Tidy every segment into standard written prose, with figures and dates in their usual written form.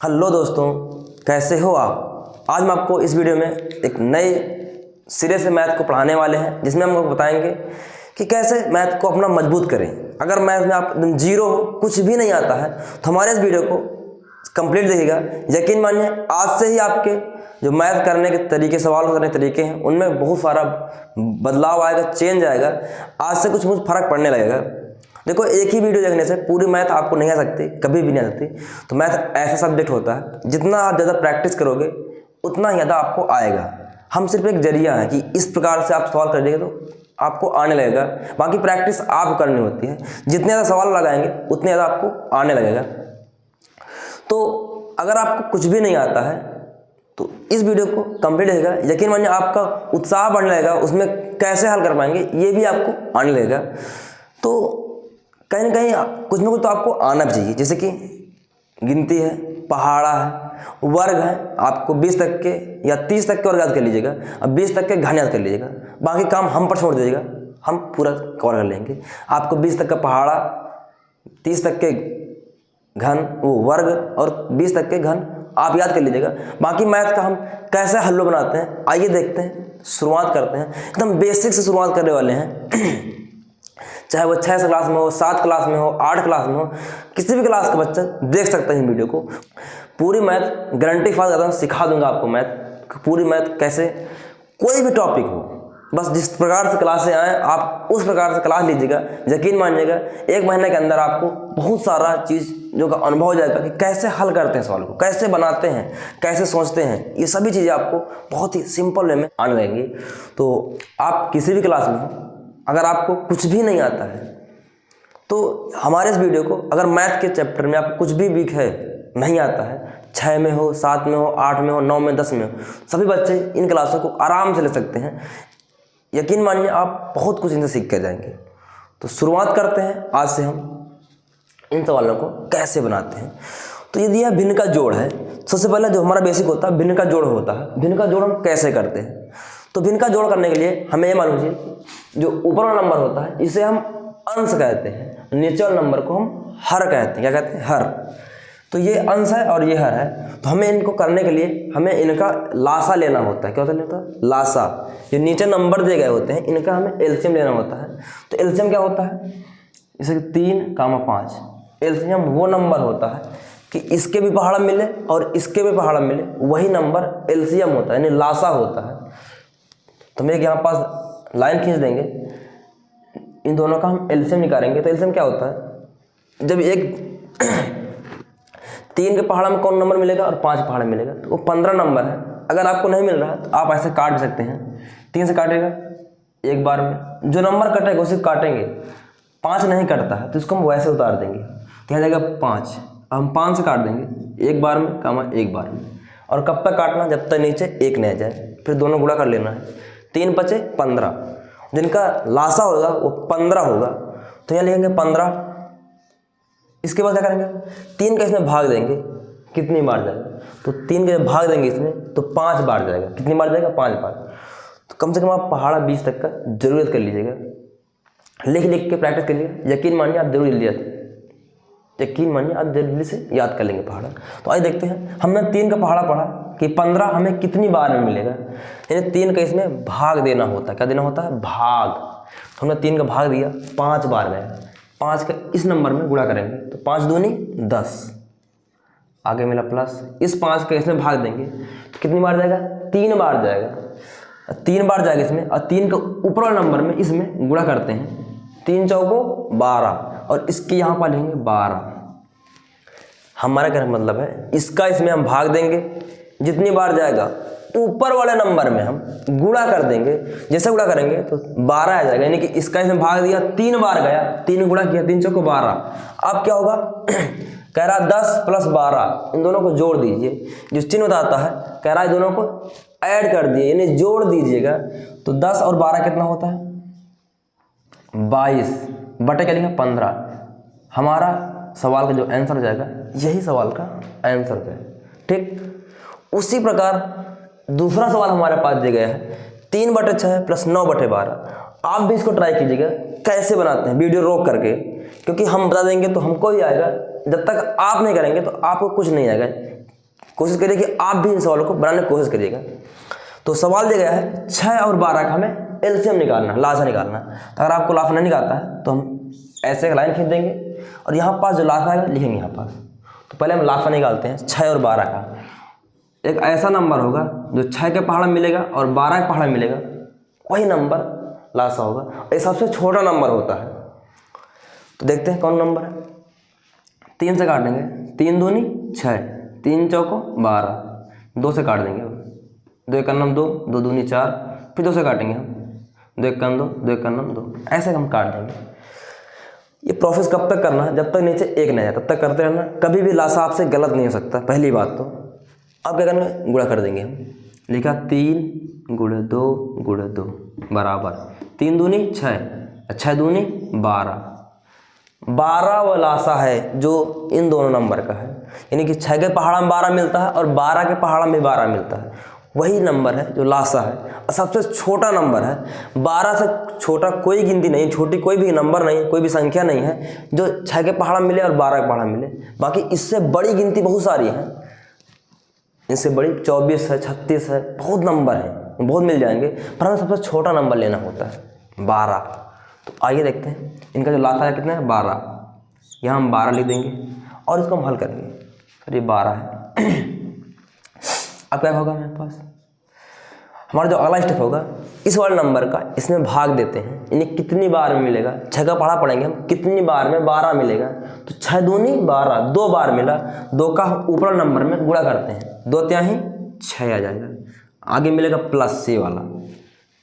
Hello दोस्तों, कैसे हो आप। आज मैं आपको इस वीडियो में एक नए सिरे से मैथ को पढ़ाने वाले हैं, जिसमें हम आपको बताएंगे कि कैसे मैथ को अपना मजबूत करें। अगर मैथ में आप जीरो हो, कुछ भी नहीं आता है, तो हमारे इस वीडियो को कंप्लीट देखिएगा। यकीन मानिए, आज से ही आपके जो मैथ करने के तरीके, सवाल करने के तरीके हैं, उनमें बहुत सारा बदलाव आएगा, चेंज आएगा। आज से कुछ फर्क पड़ने लगेगा। देखो, एक ही वीडियो देखने से पूरी मैथ आपको नहीं आ सकती, कभी भी नहीं आ सकती। तो मैथ ऐसा सब्जेक्ट होता है, जितना आप ज़्यादा प्रैक्टिस करोगे उतना ज़्यादा आपको आएगा। हम सिर्फ एक जरिया है कि इस प्रकार से आप सवाल करिएगा तो आपको आने लगेगा। बाकी प्रैक्टिस आप करनी होती है। जितने ज़्यादा सवाल लगाएंगे उतने ज़्यादा आपको आने लगेगा। तो अगर आपको कुछ भी नहीं आता है तो इस वीडियो को कंप्लीट रहेगा। यकीन मानिए, आपका उत्साह बढ़ने लगेगा, उसमें कैसे हल कर पाएंगे ये भी आपको आने लगेगा। तो कहीं ना कहीं कुछ ना कुछ तो आपको आना भी चाहिए, जैसे कि गिनती है, पहाड़ा है, वर्ग है। आपको 20 तक के या 30 तक के वर्ग याद कर लीजिएगा, अब 20 तक के घन याद कर लीजिएगा। बाकी काम हम पर छोड़ दीजिएगा, हम पूरा कवर कर लेंगे। आपको 20 तक का पहाड़ा, 30 तक के घन, वो वर्ग, और 20 तक के घन आप याद कर लीजिएगा। बाकी मैथ का हम कैसे हल्लो बनाते हैं, आइए देखते हैं। शुरुआत करते हैं, एकदम बेसिक से शुरुआत करने वाले हैं। चाहे वो 6 क्लास में हो, 7 क्लास में हो, 8 क्लास में हो, किसी भी क्लास का बच्चा देख सकता है वीडियो को। पूरी मैथ गारंटी फास्ट करता हूँ, सिखा दूंगा आपको मैथ, पूरी मैथ कैसे, कोई भी टॉपिक हो, बस जिस प्रकार से क्लासें आए आप उस प्रकार से क्लास लीजिएगा। यकीन मानिएगा, 1 महीने के अंदर आपको बहुत सारा चीज़ जो का अनुभव हो जाएगा कि कैसे हल करते हैं सवाल को, कैसे बनाते हैं, कैसे सोचते हैं। ये सभी चीज़ें आपको बहुत ही सिंपल वे में आने लगेंगी। तो आप किसी भी क्लास में हो, अगर आपको कुछ भी नहीं आता है तो हमारे इस वीडियो को, अगर मैथ के चैप्टर में आपको कुछ भी वीक है, नहीं आता है, 6 में हो, 7 में हो, 8 में हो, 9 में, 10 में हो, सभी बच्चे इन क्लासों को आराम से ले सकते हैं। यकीन मानिए, आप बहुत कुछ इनसे सीख के जाएंगे। तो शुरुआत करते हैं आज से हम इन सवालों को कैसे बनाते हैं। तो यदि यह भिन्न का जोड़ है, सबसे पहले जो हमारा बेसिक होता है भिन्न का जोड़ होता है। भिन्न का जोड़ हम कैसे करते हैं? तो भिन्न का जोड़ करने के लिए हमें ये मालूम चाहिए, जो ऊपर वाला नंबर होता है इसे हम अंश कहते हैं, नीचे वाले नंबर को हम हर कहते हैं। क्या कहते हैं? हर। तो ये अंश है और ये हर है। तो हमें इनको करने के लिए हमें इनका लासा लेना होता है। क्या होता है? लासा। जो नीचे नंबर दिए गए होते हैं, इनका हमें एलसीएम लेना होता है। तो एलसीएम क्या होता है? जैसे 3, 5। एलसीएम वो नंबर होता है कि इसके भी पहाड़ा मिले और इसके भी पहाड़ा मिले, वही नंबर एलसीएम होता है, यानी लासा होता है। तो हम एक यहाँ पास लाइन खींच देंगे, इन दोनों का हम एलसीएम निकालेंगे। तो एलसीएम क्या होता है? जब एक 3 के पहाड़ा में कौन नंबर मिलेगा और 5 पहाड़ा मिलेगा, तो वो 15 नंबर है। अगर आपको नहीं मिल रहा तो आप ऐसे काट सकते हैं। 3 से काटेगा एक बार में, जो नंबर कटेगा उसे काटेंगे। 5 नहीं कटता है तो इसको हम वैसे उतार देंगे, तो यहाँ जाएगा 5। हम 5 से काट देंगे एक बार में, कामा एक बार में। और कब तक काटना? जब तक नीचे 1 नहीं आ जाए। फिर दोनों गुणा कर लेना है। 3 5 15, जिनका लासा होगा वो 15 होगा। तो यहाँ लिखेंगे 15। इसके बाद क्या करेंगे? 3 का इसमें भाग देंगे, कितनी बार जाएगा? तो 3 का जब भाग देंगे इसमें तो 5 बार जाएगा। कितनी बार जाएगा? 5 बार। तो कम से कम आप पहाड़ा 20 तक का जरूरत कर लीजिएगा, लिख लिख के प्रैक्टिस कर लीजिएगा। यकीन मानिए आप जरूर जल्दी से याद कर लेंगे पहाड़ा। तो आइए देखते हैं। हमने 3 का पहाड़ा पढ़ा कि 15 हमें कितनी बार में मिलेगा, यानी 3 का इसमें भाग देना होता है। क्या देना होता है? भाग। तो हमने 3 का भाग दिया, 5 बार में। 5 का इस नंबर में गुणा करेंगे तो 5 दूनी 10, आगे मिला प्लस। इस 5 का इसमें भाग देंगे तो कितनी बार जाएगा? 3 बार जाएगा। 3 बार जाएगा इसमें, और 3 के ऊपर वाले नंबर में इसमें गुणा करते हैं। 3 चौको 12, और इसके यहाँ पर लेंगे 12। हमारा क्या मतलब है? इसका इसमें हम भाग देंगे, जितनी बार जाएगा ऊपर वाले नंबर में हम गुणा कर देंगे। जैसे गुणा करेंगे तो 12 आ जाएगा, यानी कि इसका इसमें भाग दिया, 3 बार गया, 3 गुणा किया, 3 चौको 12। अब क्या होगा? कह रहा 10 + 12, इन दोनों को जोड़ दीजिए। जो चिन्ह बताता है, कह रहा है दोनों को ऐड कर दिए, यानी जोड़ दीजिएगा। तो 10 और 12 कितना होता है? 22 बटे क्या लिखा? 15। हमारा सवाल का जो आंसर हो जाएगा, यही सवाल का आंसर है। ठीक उसी प्रकार दूसरा सवाल हमारे पास दिया गया है, 3/6 + 9/12। आप भी इसको ट्राई कीजिएगा कैसे बनाते हैं, वीडियो रोक करके, क्योंकि हम बता देंगे तो हमको ही आएगा। जब तक आप नहीं करेंगे तो आपको कुछ नहीं आएगा। कोशिश करिए कि आप भी इन सवालों को बनाने की कोशिश करिएगा। तो सवाल दिया गया है 6 और 12 का हमें एलसीएम निकालना है, लासा निकालना है। तो अगर आपको लासा नहीं निकालता है तो हम ऐसे एक लाइन खींच देंगे और यहाँ पास जो लासा है लिखेंगे यहाँ पास। तो पहले हम लासा निकालते हैं 6 और 12 का। एक ऐसा नंबर होगा जो 6 के पहाड़ में मिलेगा और 12 के पहाड़ में मिलेगा, वही नंबर लासा होगा। ये सबसे छोटा नंबर होता है। तो देखते हैं कौन नंबर है। 3 से काटेंगे, 3 दूनी 6, 3 चौको 12, 2 से काट देंगे, 2 एक 2, 2 दूनी 4, फिर 2 से काटेंगे हम, 2 एक 2, 2 एक 2, ऐसे हम काट देंगे। ये प्रोसेस कब तक करना है? जब तक नीचे 1 नहीं आए तब तक करते रहना। कभी भी लासा आपसे गलत नहीं हो सकता। पहली बात तो अब क्या करेंगे, गुणा कर देंगे हम। लिखा 3 × 2 × 2 बराबर 3 दूनी 6, 6 दूनी 12। 12 वो लासा है जो इन दोनों नंबर का है, यानी कि 6 के पहाड़ा में 12 मिलता है और 12 के पहाड़ा में 12 मिलता है, वही नंबर है जो लासा है और सबसे छोटा नंबर है। 12 से छोटा कोई गिनती नहीं, छोटी कोई भी नंबर नहीं, कोई भी संख्या नहीं है जो 6 के पहाड़ा मिले और 12 के पहाड़ा मिले। बाकी इससे बड़ी गिनती बहुत सारी है, इससे बड़ी 24 है, 36 है, बहुत नंबर है, बहुत मिल जाएंगे, पर हमें सबसे छोटा नंबर लेना होता है 12। तो आइए देखते हैं इनका जो लासा है कितना है, 12। यहाँ हम 12 लिख देंगे और इसको हम हल करेंगे। फिर ये 12 है। अब क्या होगा हमारे पास, हमारा जो अगला स्टेप होगा, इस वाले नंबर का इसमें भाग देते हैं, यानी कितनी बार में मिलेगा। 6 का पढ़ा पढ़ेंगे हम, कितनी बार में 12 मिलेगा। तो 6 दूनी 12, 2 बार मिला, 2 का ऊपर नंबर में गुणा करते हैं, 2 तिहाई 6 आ जाएगा, आगे मिलेगा प्लस C वाला।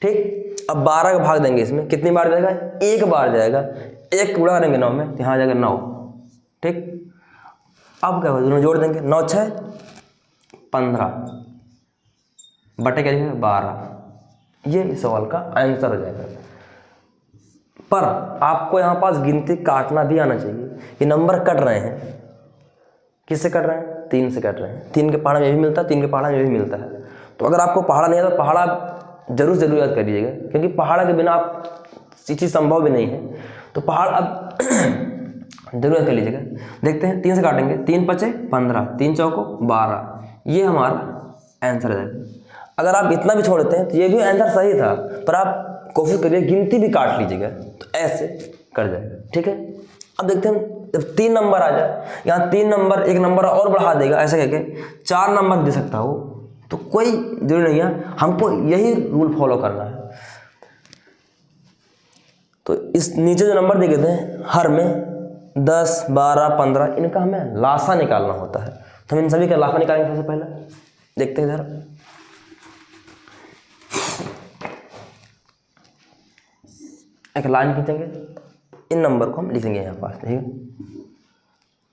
ठीक, अब 12 का भाग देंगे, इसमें कितनी बार जाएगा, 1 बार जाएगा। 1 गुणा करेंगे 9 में, यहाँ आ जाएगा 9। ठीक, अब क्या होगा, दोनों जोड़ देंगे, 9 6 15 बटे क्या लिखेंगे 12। ये इस सवाल का आंसर हो जाएगा। पर आपको यहाँ पास गिनती काटना भी आना चाहिए। ये नंबर कट रहे हैं, किससे कट रहे हैं, 3 से कट रहे हैं। 3 के पहाड़ा में भी मिलता है, 3 के पहाड़ा में भी मिलता है। तो अगर आपको पहाड़ा नहीं है तो पहाड़ा जरूर याद करिएगा, क्योंकि पहाड़ा के बिना आप चीज़ संभव भी नहीं है। तो पहाड़ अब जरूर याद कर लीजिएगा। देखते हैं 3 से काटेंगे, 3 5 15, 3 चौको 12, ये हमारा आंसर है। अगर आप इतना भी छोड़ते हैं तो ये भी आंसर सही था, पर आप कोशिश करिए गिनती भी काट लीजिएगा, तो ऐसे कर जाएगा। ठीक है, अब देखते हैं जब 3 नंबर आ जाए, यहाँ 3 नंबर, 1 नंबर और बढ़ा देगा, ऐसे करके 4 नंबर दे सकता हो, तो कोई जरूरी नहीं है, हमको यही रूल फॉलो करना है। तो इस नीचे जो नंबर दिए गए थे हर में 10 12 15, इनका हमें लासा निकालना होता है। तो हम इन सभी का लासा निकालेंगे। सबसे पहले देखते हैं इधर, एक लाइन खींचेंगे, इन नंबर को हम लिखेंगे यहाँ पास। ठीक है,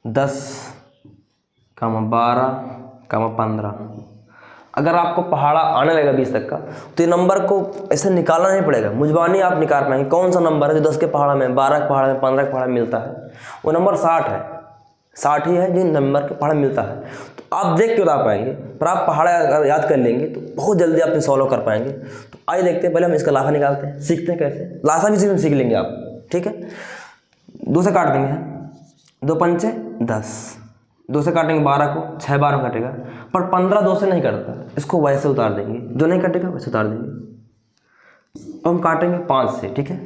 10, 12, 15। अगर आपको पहाड़ा आने लगेगा 20 तक का, तो ये नंबर को ऐसे निकालना नहीं पड़ेगा, मुजबानी आप निकाल पाएंगे कौन सा नंबर है जो 10 के पहाड़ा में, 12 के पहाड़ा में, 15 के पहाड़ा में मिलता है। वो नंबर 60 है, 60 ही है जो नंबर के पहाड़ा में मिलता है। तो आप देख के बता पाएंगे, पर आप पहाड़ा याद कर लेंगे तो बहुत जल्दी आप सॉल्व कर पाएंगे। तो आइए देखते हैं, पहले हम इसका लासा निकालते हैं, सीखते हैं कैसे। लासा भी सीख लेंगे आप। ठीक है, 2 से काट देंगे हम, 2 पंचे 10, 2 से काटेंगे 12 को, 6 बार में कटेगा, पर 15 2 से नहीं कटता, इसको वैसे उतार देंगे, जो नहीं कटेगा वैसे उतार देंगे। अब हम काटेंगे 5 से। ठीक है,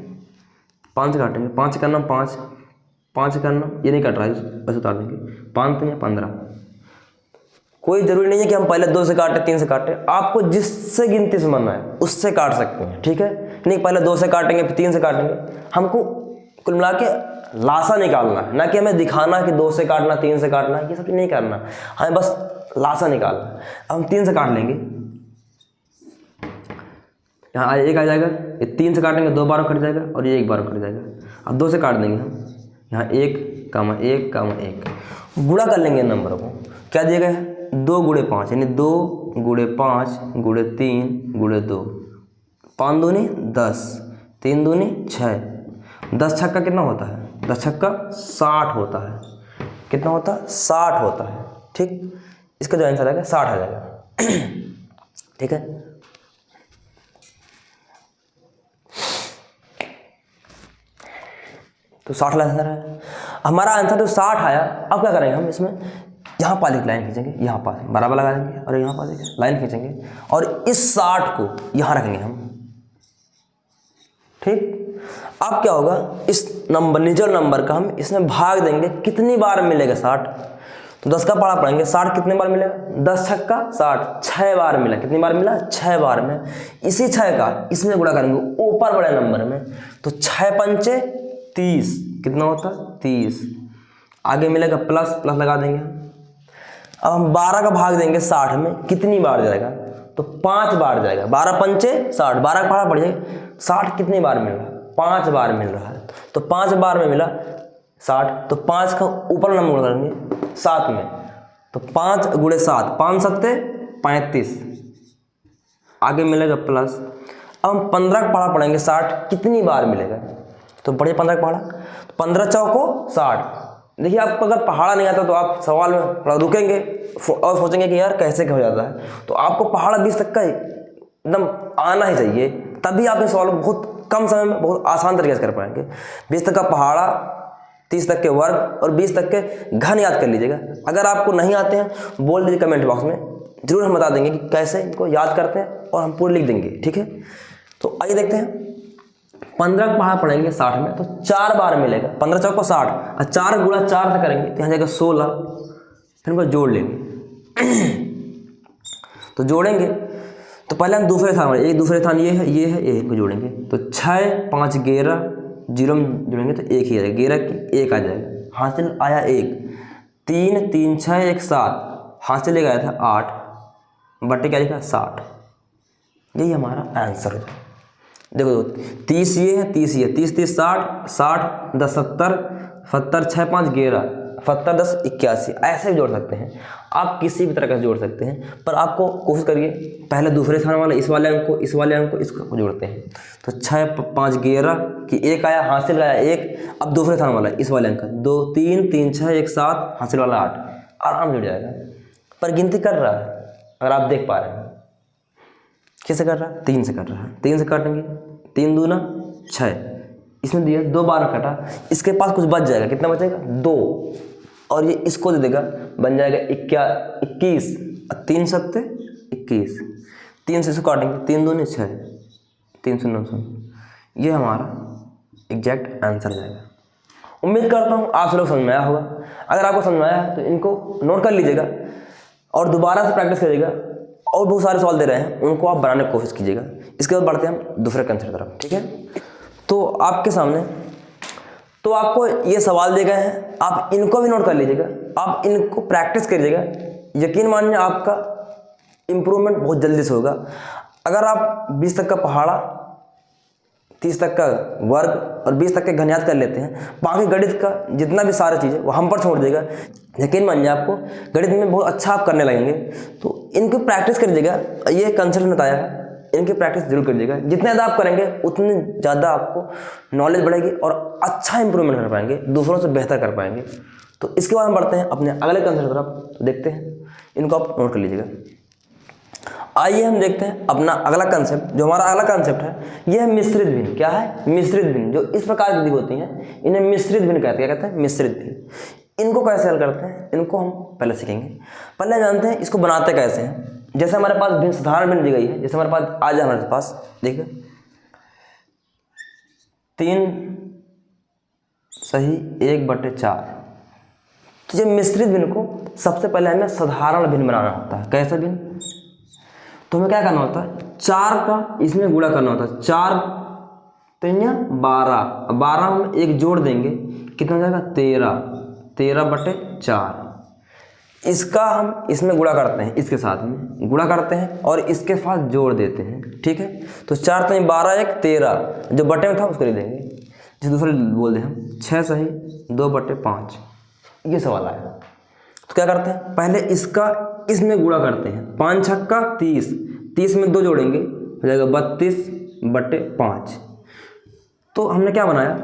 5 से काटेंगे, 5 करना 5, 5 करना, ये नहीं कट रहा है, वैसे उतार देंगे। 5 तो 15। कोई जरूरी नहीं है कि हम पहले 2 से काटे 3 से काटे, आपको जिससे गिनती समझना है उससे काट सकते हैं। ठीक है, नहीं पहले 2 से काटेंगे फिर 3 से काटेंगे, हमको कुल मिला के लासा निकालना है, ना कि हमें दिखाना कि 2 से काटना 3 से काटना, ये सब नहीं करना, हमें बस लासा निकालना है। हम 3 से काट लेंगे, यहाँ 1 आ जाएगा, ये 3 से काटेंगे 2 बार कट जाएगा और ये 1 बार कट जाएगा। अब 2 से काट देंगे हम, यहाँ 1, 1, 1, गुणा कर लेंगे नंबर को। क्या दिया गया है, 2 × 5, यानी 2 × 5 × 3 × 2, 5 दूनी 10, 3 दूनी 6, 10 छक्का कितना होता है, 10 छक्का 60 होता है। कितना होता है, 60 होता है। ठीक, इसका जो आंसर आएगा 60 आ जाएगा। ठीक है, तो 60 आंसर है हमारा। आंसर जो 60 आया, अब क्या करेंगे हम इसमें यहाँ पास एक लाइन खींचेंगे, यहाँ पास बराबर लगा देंगे और यहाँ पास एक लाइन खींचेंगे और इस 60 को यहाँ रखेंगे हम। ठीक, अब क्या होगा, इस नंबर निजर नंबर का हम इसमें भाग देंगे, कितनी बार मिलेगा 60, तो 10 का पहाड़ा पढ़ेंगे, 60 कितने बार मिलेगा, 10 छक्का 60, 6 बार मिला, कितनी बार मिला, 6 बार में। इसी 6 का इसमें गुणा करेंगे ऊपर बड़े नंबर में, तो 6 पंचे 30, कितना होता है 30, आगे मिलेगा प्लस, प्लस लगा देंगे। अब हम 12 का भाग देंगे 60 में, कितनी बार जाएगा, तो 5 बार जाएगा, 12 पंचे 60, 12 का पहाड़ा पड़ जाएगा, 60 कितनी बार मिल रहा है, 5 बार मिल रहा है, तो 5 बार में मिला 60, तो 5 का ऊपर नंबर करेंगे 7 में, तो 5 गुणे 7, 5 सत्ते 35, आगे मिलेगा प्लस। अब हम 15 का पहाड़ा पढ़ेंगे 60 कितनी बार मिलेगा, तो बढ़िया 15 का पहाड़ा, 15 चौको 60। देखिए आपको अगर पहाड़ा नहीं आता तो आप सवाल में थोड़ा रुकेंगे और सोचेंगे कि यार कैसे हो जाता है, तो आपको पहाड़ा 20 तक का एकदम आना ही चाहिए, तभी आप इस सवाल को बहुत कम समय में बहुत आसान तरीके से कर पाएंगे। 20 तक का पहाड़ा, 30 तक के वर्ग और 20 तक के घन याद कर लीजिएगा। अगर आपको नहीं आते हैं बोल दीजिए कमेंट बॉक्स में, जरूर हम बता देंगे कि कैसे इनको याद करते हैं और हम पूरे लिख देंगे। ठीक है, तो आइए देखते हैं। 15 का पहाड़ा पढ़ेंगे 60 में, तो 4 बार मिलेगा, 15 चौको 60 और 4 गुणा 4 से करेंगे तो यहाँ जाएगा 16, फिर इनको जोड़ लेंगे। तो जोड़ेंगे तो पहले हम दूसरे स्थान में, एक दूसरे स्थान ये है, ये है, ये को जोड़ेंगे, तो 6 5 11, 0 में जोड़ेंगे तो 1 ही आ जाएगा, 11 की 1 आ जाएगा, हासिल आया 1, 3 3 6 1 7, हासिल एक आया था 8, बटे क्या लिखा 60, यही हमारा आंसर हो जाएगा। देखो 30 ये है, 30 ये, 30 30 60, 60 10 70, 70 6 5 11, 70 10 81, ऐसे भी जोड़ सकते हैं आप, किसी भी तरह का जोड़ सकते हैं, पर आपको कोशिश करिए पहले दूसरे स्थान वाला इस वाले अंक को, इस वाले अंक को, इसको जोड़ते हैं, तो 6 5 11 की 1 आया, हासिल आया 1, अब दूसरे स्थान वाला इस वाले अंक 2 3 3 6 1 7, हासिल वाला 8, आराम जुड़ जाएगा। पर गिनती कर रहा है, अगर आप देख पा रहे हैं कैसे कर रहा है, 3 से कर रहा है, 3 से काटेंगे, 3 दूना 6, इसमें दिया 2 बार कटा, इसके पास कुछ बच जाएगा, कितना बचेगा 2, और ये इसको दे देगा, बन जाएगा 21, 3 सत्ते 21, 3 से इसको काटेंगे, 3 दूनी 6, 3 शून्य 9, ये हमारा एग्जैक्ट आंसर जाएगा। उम्मीद करता हूँ आप लोग समझ में आया होगा। अगर आपको समझ में आया तो इनको नोट कर लीजिएगा और दोबारा से प्रैक्टिस करिएगा, और बहुत सारे सवाल दे रहे हैं उनको आप बनाने की कोशिश कीजिएगा। इसके बाद बढ़ते हैं हम दूसरे कंसेप्ट की तरफ। ठीक है, तो आपके सामने तो आपको ये सवाल दिए गए हैं, आप इनको भी नोट कर लीजिएगा, आप इनको प्रैक्टिस करिएगा, यकीन मानिए आपका इम्प्रूवमेंट बहुत जल्दी से होगा। अगर आप 20 तक का पहाड़ा, 30 तक का वर्ग और 20 तक के घन याद कर लेते हैं, बाकी गणित का जितना भी सारी चीज़ें वो हम पर छोड़ देगा, यकीन मानिए आपको गणित में बहुत अच्छा आप करने लगेंगे। तो इनकी प्रैक्टिस करिएगा, ये कंसेप्ट बताया है, इनकी प्रैक्टिस जरूर करिएगा। जितने ज़्यादा आप करेंगे उतनी ज़्यादा आपको नॉलेज बढ़ेगी और अच्छा इंप्रूवमेंट कर पाएंगे, दूसरों से बेहतर कर पाएंगे। तो इसके बाद हम बढ़ते हैं अपने अगले कंसेप्ट की तरफ, तो देखते हैं, इनको आप नोट कर लीजिएगा। आइए हम देखते हैं अपना अगला कंसेप्ट। जो हमारा अगला कंसेप्ट है यह है मिश्रित भिन्न। क्या है? मिश्रित भिन्न। जो इस प्रकार की होती हैं इन्हें मिश्रित भिन्न कहते हैं। क्या कहते हैं? मिश्रित भिन्न। इनको कैसे हल करते हैं इनको हम पहले सीखेंगे। पहले जानते हैं इसको बनाते कैसे हैं। जैसे हमारे पास भिन्न साधारण भिन्न दी गई है, जैसे हमारे पास आज हमारे पास देखिए 3 सही 1/4। तो ये मिश्रित भिन्न को सबसे पहले हमें साधारण भिन्न बनाना होता है। कैसे भिन्न? तो हमें क्या करना होता है, 4 का इसमें गुणा करना होता है। 4 3 12, 12 हम एक जोड़ देंगे, कितना हो जाएगा 13, 13/4। इसका हम इसमें गुणा करते हैं, इसके साथ में गुणा करते हैं और इसके साथ जोड़ देते हैं। ठीक है, तो 4 3 12 1 13, जो बटे में था उसको ले देंगे। जिस दूसरे बोल दें हम 6 सही 2/5, ये सवाल आएगा। तो क्या करते हैं, पहले इसका इसमें गुणा करते हैं। 5 छक्का 30, 30 में 2 जोड़ेंगे हो जाएगा 32/5। तो हमने क्या बनाया,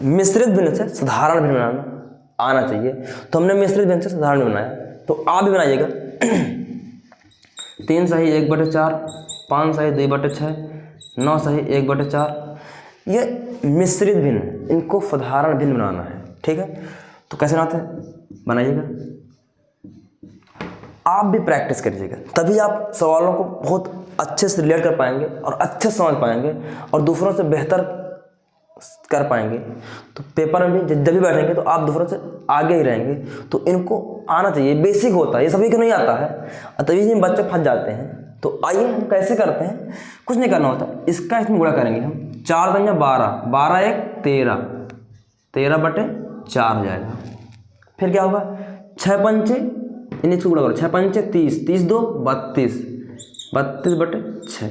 मिश्रित भिन्न से साधारण भिन्न बनाना आना चाहिए। तो हमने मिश्रित भिन्न से साधारण भिन्न बनाया, तो आप भी बनाइएगा। 3 सही 1/4, 5 सही 2/6, 9 सही 1/4। ये मिश्रित भिन्न, इनको साधारण भिन्न बनाना है। ठीक है, तो कैसे बनाते हैं, बनाइएगा। आप भी प्रैक्टिस करिएगा, तभी आप सवालों को बहुत अच्छे से रिलेट कर पाएंगे और अच्छे से समझ पाएंगे और दूसरों से बेहतर कर पाएंगे। तो पेपर में भी जब भी बैठेंगे तो आप दूसरों से आगे ही रहेंगे। तो इनको आना चाहिए, बेसिक होता है, ये सभी को नहीं आता है, तभी इसमें बच्चे फंस जाते हैं। तो आइए हम कैसे करते हैं, कुछ नहीं करना होता, इसका इसमें गुणा करेंगे हम। 4 दूनी 12, 12 1 13, 13/4 हो जाएगा। फिर क्या होगा, 6 पंचे, इन्हीं से गुणा करो, 6 पंचे 30, 30 2 32, 32/6।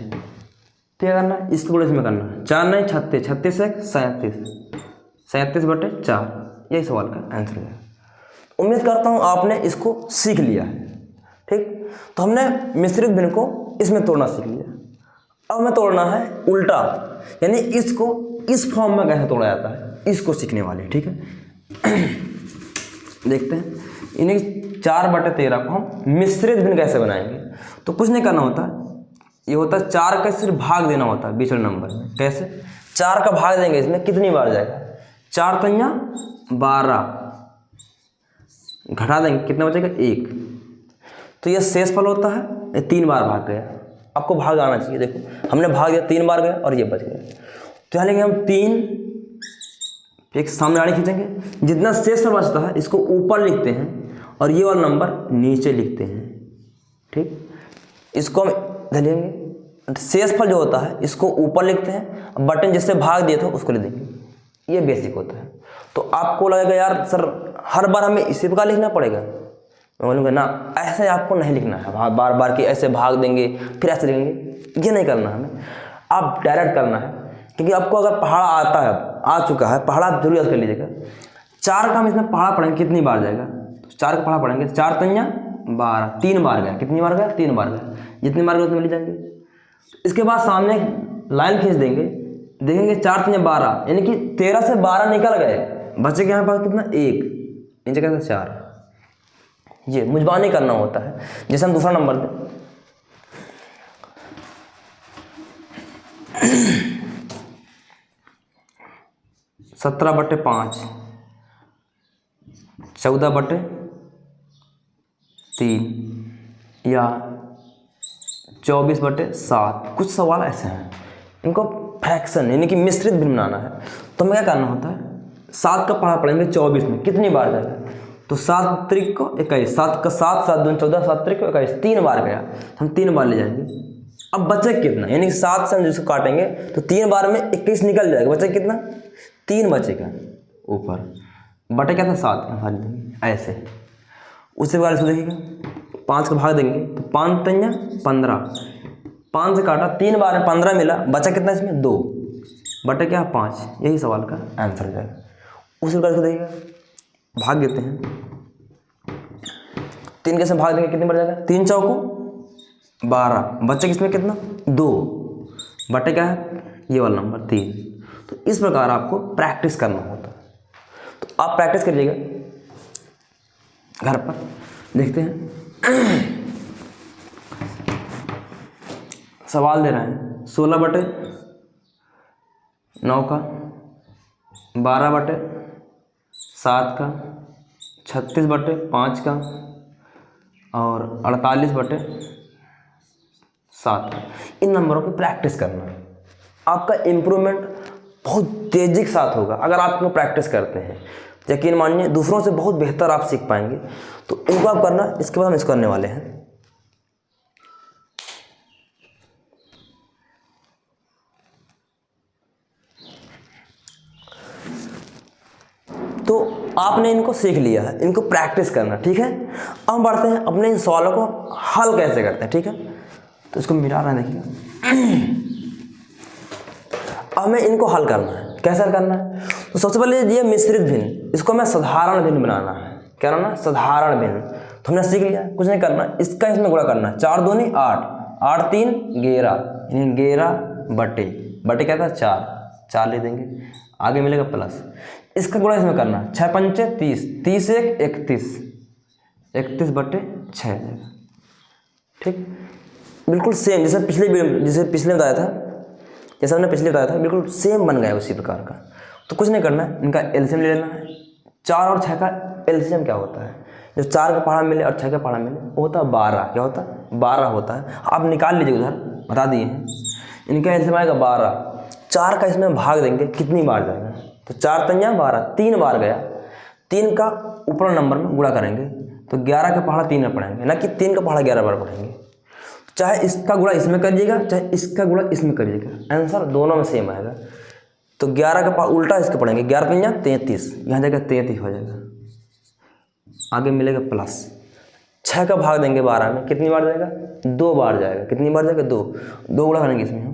क्या करना है, इसके गुणे इसमें करना है। 4 9 36, 36 1 37, 37/4। यही सवाल का आंसर है। उम्मीद करता हूँ आपने इसको सीख लिया है। ठीक, तो हमने मिश्रित भिन्न को इसमें तोड़ना सीख लिया। अब हमें तोड़ना है उल्टा, यानी इसको इस फॉर्म में कैसे तोड़ा जाता है, इसको सीखने वाले। ठीक है देखते हैं, इन्हीं 4/13 को हम मिश्रित भिन्न कैसे बनाएंगे। तो कुछ नहीं करना होता, ये होता है 4 का सिर्फ भाग देना होता है बीच वाले नंबर में। कैसे, 4 का भाग देंगे, इसमें कितनी बार जाएगा, 4 तिया 12, घटा देंगे कितना बचेगा 1। तो ये शेषफल होता है, ये 3 बार भाग गया। आपको भाग आना चाहिए, देखो हमने भाग दिया 3 बार गया और ये बच गया। तो यहाँ लेंगे हम 3, एक सामने आड़ी खींचेंगे, जितना शेषफल बचता है इसको ऊपर लिखते हैं और ये वाला नंबर नीचे लिखते हैं। ठीक, इसको हम इधर लेंगे, शेषफल जो होता है इसको ऊपर लिखते हैं, बटन जिससे भाग दिए थे उसको लिख देंगे। ये बेसिक होता है। तो आपको लगेगा यार सर हर बार हमें इसी प्रकार लिखना पड़ेगा, मैं बोलूँगा ना, ऐसे आपको नहीं लिखना है बार बार कि ऐसे भाग देंगे फिर ऐसे लिखेंगे, ये नहीं करना है हमें। आप डायरेक्ट करना है, क्योंकि आपको अगर पहाड़ा आता है, आ चुका है पहाड़ा, आप जरूर याद कर लीजिएगा। 4 का हम इसमें पहाड़ा पढ़ेंगे, कितनी बार जाएगा, 4 का पहाड़ा पढ़ेंगे, 4 तिया 12, 3 बार गया, कितनी बार गया 3 बार गया, जितनी बार गया उतनी ले जाएंगे। इसके बाद सामने लाइन खींच देंगे, देखेंगे 4 तिया 12, यानी कि 13 से 12 निकल गए, बचे के यहाँ पास कितना 1, नीचे कैसे 4। ये मुजबानी करना होता है। जैसे हम दूसरा नंबर दें, 17/5, 14/3 या 24/7। कुछ सवाल ऐसे हैं, इनको फ्रैक्शन यानी कि मिश्रित भिन्न बनाना है। तो हमें क्या करना होता है, 7 का पहाड़ा पढ़ेंगे 24 में, कितनी बार जाएगा, तो 7 त्रिक को 21, 7 का 7, 7 दूनी 14, 7 त्रिक को 21, 3 बार गया, हम 3 बार ले जाएंगे। अब बचे कितना, यानी कि 7 से हम जिसको काटेंगे तो 3 बार में 21 निकल जाएगा, बचे कितना 3 बचेगा ऊपर, बटे क्या था 7 का भाग देंगे ऐसे। उसी बार इसको देखिएगा, 5 का भाग देंगे तो 5 तिया 15, 5 से काटा 3 बार में 15 मिला, बचा कितना इसमें 2, बटे क्या 5। यही सवाल का आंसर हो जाएगा। उसी बार इसको देखिएगा, भाग देते हैं, 3 कैसे भाग देंगे, कितनी बार जाएगा, 3 चौको 12, बच्चे किसमें कितना 2, बटे क्या है ये वाला नंबर 3। तो इस प्रकार आपको प्रैक्टिस करना होता है। तो आप प्रैक्टिस करिएगा घर पर। देखते हैं सवाल दे रहे हैं 16/9 का, 12/7 का, 36/5 का और 48/7 का। इन नंबरों की प्रैक्टिस करना है, आपका इम्प्रूवमेंट बहुत तेजी के साथ होगा अगर आप इनको प्रैक्टिस करते हैं। यकीन मानिए दूसरों से बहुत बेहतर आप सीख पाएंगे। तो इनको आप करना, इसके बाद हम इसको करने वाले हैं। तो आपने इनको सीख लिया है, इनको प्रैक्टिस करना, ठीक है। अब हम बढ़ते हैं अपने इन सवालों को हल कैसे करते हैं, ठीक है। तो इसको मिटा रहे हैं, देखिए हमें इनको हल करना है। कैसे हल करना है, तो सबसे पहले ये मिश्रित भिन्न, इसको हमें साधारण भिन्न बनाना है। क्या बनाना है, साधारण भिन्न। तो हमने सीख लिया, कुछ नहीं करना, इसका इसमें गुणा करना है। 4 दूनी 8, 8 3 11, यानी 11 बटे क्या था 4, 4 ले देंगे, आगे मिलेगा प्लस। इसका गुणा इसमें करना है, 6 पंचे 30, 30 1 31, 31/6 जाएगा। ठीक, बिल्कुल सेम जैसे पिछले बताया था, जैसा हमने पिछले बताया था, बिल्कुल सेम बन गया उसी प्रकार का। तो कुछ नहीं करना है, इनका एलसीएम ले लेना है। 4 और 6 का एलसीएम क्या होता है, जो 4 का पहाड़ा मिले और 6 का पहाड़ा मिले वो होता है 12। क्या होता है? 12 होता है। आप निकाल लीजिए, उधर बता दिए हैं। इनका एल्सियम आएगा 12। 4 का इसमें भाग देंगे, कितनी बार जाएगा? तो 4 तिया 12, 3 बार गया। 3 का ऊपर नंबर में गुणा करेंगे तो 11 का पहाड़ा 3 में पढ़ेंगे, ना कि 3 का पहाड़ा 11 बार पढ़ेंगे। चाहे इसका गुणा इसमें करिएगा, चाहे इसका गुणा इसमें करिएगा, आंसर दोनों में सेम आएगा। तो 11 का पहाड़ा उल्टा इसके पढ़ेंगे, 11 तिया 33, यहाँ जाएगा 33 हो जाएगा। आगे मिलेगा प्लस। 6 का भाग देंगे 12 में, कितनी बार जाएगा? 2 बार जाएगा। कितनी बार जाएगा? 2। 2 गुणा करेंगे इसमें हम,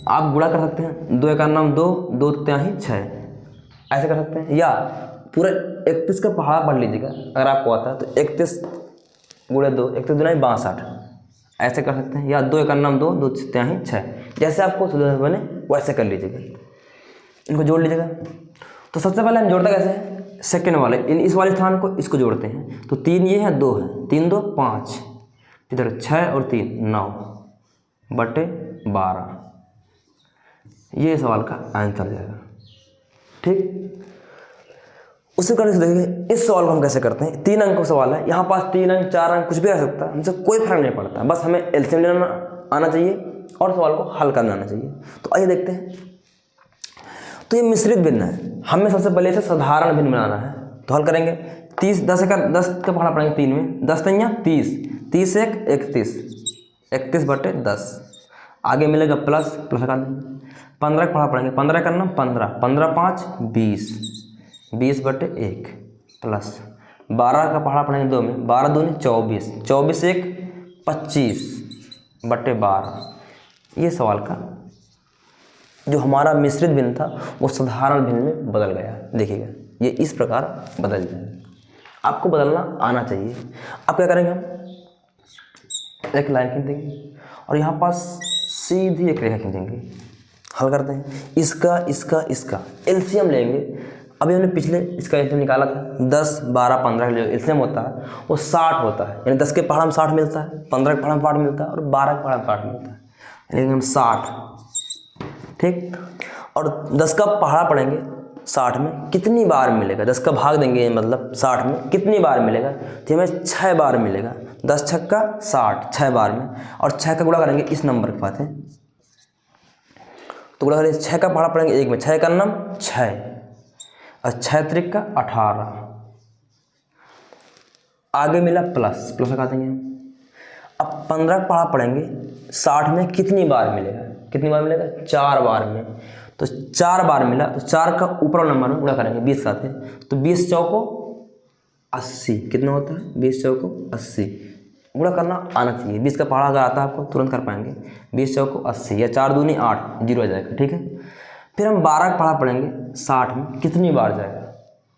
आप गुणा कर सकते हैं। 2 का नाम 2, 2 तिया 6, ऐसे कर सकते हैं। या पूरा 31 का पहाड़ा पढ़ लीजिएगा अगर आपको आता है तो 31 गुणे 2, 31 दूना 62, ऐसे कर सकते हैं। या 2 का नाम 2, 2 तिया 6, जैसे आपको सुविधा बने वैसे कर लीजिएगा। इनको जोड़ लीजिएगा। तो सबसे पहले हम जोड़ते कैसे हैं? सेकेंड वाले इस वाले स्थान को इसको जोड़ते हैं। तो 3 ये है, 2 है, 3 2 5, इधर 6 और 3 9 बटे 12, ये सवाल का आंसर जाएगा। ठीक, उसी कारण से देखिए इस सवाल को हम कैसे करते हैं। 3 अंक का सवाल है, यहाँ पास 3 अंक 4 अंक कुछ भी आ सकता है, हमसे कोई फर्क नहीं पड़ता, बस हमें एलसीएम लेना आना चाहिए और सवाल को हल करना आना चाहिए। तो आइए देखते हैं। तो ये मिश्रित भिन्न है, हमें सबसे पहले इसे साधारण भिन्न बनाना है। तो हल करेंगे। 10 का पहाड़ा पढ़ेंगे 3 में, 10 तिया 30, 30 1 31, 31 बटे 10। आगे मिलेगा प्लस लगा देंगे। 15 का पहाड़ा पढ़ेंगे, 15 का नाम 15, 15 5 20, 20 बटे 1 प्लस 12 का पहाड़ा पढ़ेंगे 2 में, 12 दूनी 24, 24 1 25 बटे 12। ये सवाल का जो हमारा मिश्रित भिन्न था वो साधारण भिन्न में बदल गया। देखिएगा ये इस प्रकार बदल जाएगा। आपको बदलना आना चाहिए। अब क्या करेंगे? हम एक लाइन खींच देंगे और यहाँ पास सीधी एक रेखा खींचेंगे। हल करते हैं। इसका एलसीएम लेंगे। अभी हमने पिछले इसका एलसीएम निकाला था, 10 12 15 का जो एलसीएम होता है वो 60 होता है। यानी 10 के पहाड़ा में 60 मिलता है, 15 के पहाड़ा में 60 मिलता है और 12 के पहाड़ा में 60 मिलता है, यानी हम 60। ठीक, और 10 का पहाड़ा पढ़ेंगे 60 में कितनी बार मिलेगा? 10 का भाग देंगे मतलब 60 में कितनी बार मिलेगा? तो हमें 6 बार मिलेगा। 10 छक्का 60, 6 बार में। और 6 का गुणा करेंगे इस नंबर के पास है, तो गुणा करेंगे। 6 का पहाड़ा पढ़ेंगे 1 में, 6 का नाम 6 और 6 त्रिक का 18। आगे मिला प्लस लगा देंगे। अब 15 का पहाड़ा पढ़ेंगे 60 में कितनी बार मिलेगा? कितनी बार मिलेगा? 4 बार में। तो 4 बार मिला तो 4 का ऊपर नंबर में गुणा करेंगे 20 साथ है, तो 20 चौको 80। कितना होता है? 20 चौको 80। गुणा करना आना चाहिए। 20 का पहाड़ा अगर आता है आपको तुरंत कर पाएंगे। 20 चौको 80 या 4 दूनी 8, 0 आ जाएगा। ठीक है, फिर हम 12 का पहाड़ा पढ़ेंगे 60 में कितनी बार जाएगा?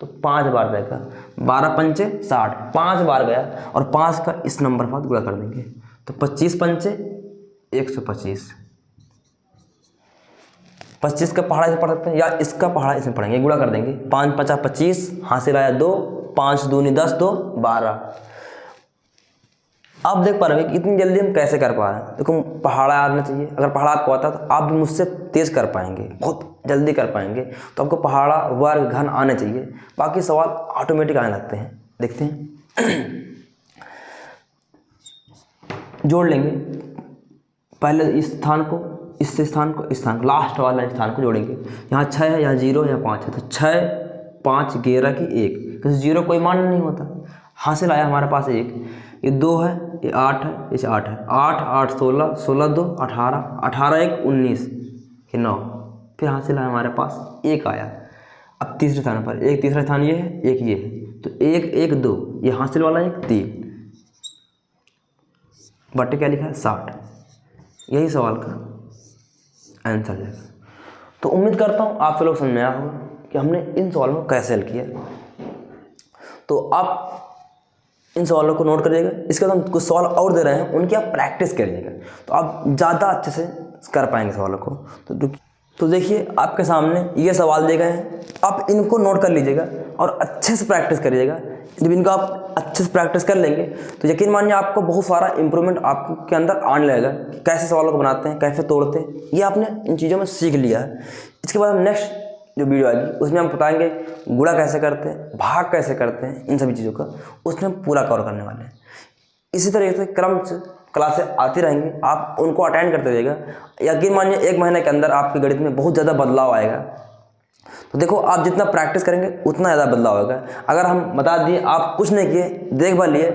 तो 5 बार जाएगा। 12 पंचे 60, 5 बार गया और 5 का इस नंबर पर गुणा कर देंगे, तो 25 पंचे 125। 25 का पहाड़ा इसे पढ़ सकते हैं या इसका पहाड़ा इसमें पढ़ेंगे, गुणा कर देंगे। 5 5 25, हासिल आया 2, 5 दूनी 10, 2 12। आप देख पा रहे हैं कि इतनी जल्दी हम कैसे कर पा रहे हैं। देखो पहाड़ा आना चाहिए, अगर पहाड़ा आपको आता तो आप भी मुझसे तेज कर पाएंगे, बहुत जल्दी कर पाएंगे। तो आपको पहाड़ा वर्ग घन आने चाहिए, बाकी सवाल ऑटोमेटिक आने लगते हैं। देखते हैं जोड़ लेंगे। पहले इस स्थान को इस स्थान को इस स्थान को लास्ट वाला स्थान को जोड़ेंगे। यहाँ 6 है, यहाँ 0 है, यहाँ 5 है, तो 6 5 11 की 1, क्योंकि 0 कोई मान नहीं होता। हासिल आया हमारे पास 1, ये 2 है, ये 8 है, ये 8 है, 8 8 16, 16 2 18, 18 1 19, ये 9। फिर हासिल आया हमारे पास 1 आया। अब तीसरे स्थान पर एक, तीसरा स्थान ये है, एक ये है, तो 1 1 2, ये हासिल वाला 1 3 बटे क्या लिखा है 60। यही सवाल का आंसर है। तो उम्मीद करता हूँ आप लोग समझ में आया होगा कि हमने इन सवालों को कैसे हल किया। तो आप इन सवालों को नोट करिएगा। इसके बाद हम कुछ सवाल और दे रहे हैं, उनकी आप प्रैक्टिस करिएगा तो आप ज़्यादा अच्छे से कर पाएंगे सवालों को। तो देखिए आपके सामने ये सवाल दिए गए हैं, आप इनको नोट कर लीजिएगा और अच्छे से प्रैक्टिस करिएगा। जब इनको आप अच्छे से प्रैक्टिस कर लेंगे तो यकीन मानिए आपको बहुत सारा इंप्रूवमेंट आपके अंदर आने लगेगा कि कैसे सवालों को बनाते हैं, कैसे तोड़ते हैं। ये आपने इन चीज़ों में सीख लिया है। इसके बाद हम नेक्स्ट जो वीडियो आएगी उसमें हम बताएंगे गुणा कैसे करते हैं, भाग कैसे करते हैं, इन सभी चीज़ों का उसमें हम पूरा कवर करने वाले हैं। इसी तरीके से क्रम से क्लासें आती रहेंगी, आप उनको अटेंड करते रहिएगा। यकीन मानिए 1 महीने के अंदर आपके गणित में बहुत ज़्यादा बदलाव आएगा। तो देखो, आप जितना प्रैक्टिस करेंगे उतना ज़्यादा बदलाव होगा। अगर हम बता दिए, आप कुछ नहीं किए, देख भाल लिए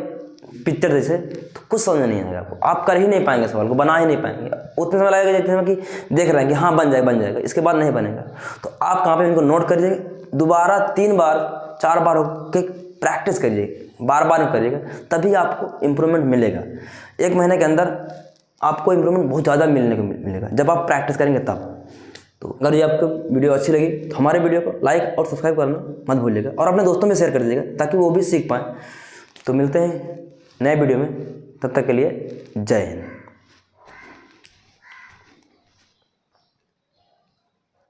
पिक्चर जैसे, तो कुछ समझ नहीं आएगा आपको, आप कर ही नहीं पाएंगे, सवाल को बना ही नहीं पाएंगे। उतने समय लगेगा जितने कि देख रहे हैं कि हाँ बन जाएगा, इसके बाद नहीं बनेगा। तो आप कहाँ पे इनको नोट करिए, दोबारा 3 बार 4 बार के प्रैक्टिस करिए, बार बार करिएगा, तभी आपको इम्प्रूवमेंट मिलेगा। 1 महीने के अंदर आपको इम्प्रूवमेंट बहुत ज़्यादा मिलने को मिलेगा जब आप प्रैक्टिस करेंगे तब। तो अगर ये आपको वीडियो अच्छी लगी तो हमारे वीडियो को लाइक और सब्सक्राइब करना मत भूलिएगा, और अपने दोस्तों में शेयर कर दीजिएगा ताकि वो भी सीख पाएँ। तो मिलते हैं नए वीडियो में, तब तक के लिए जय हिंद।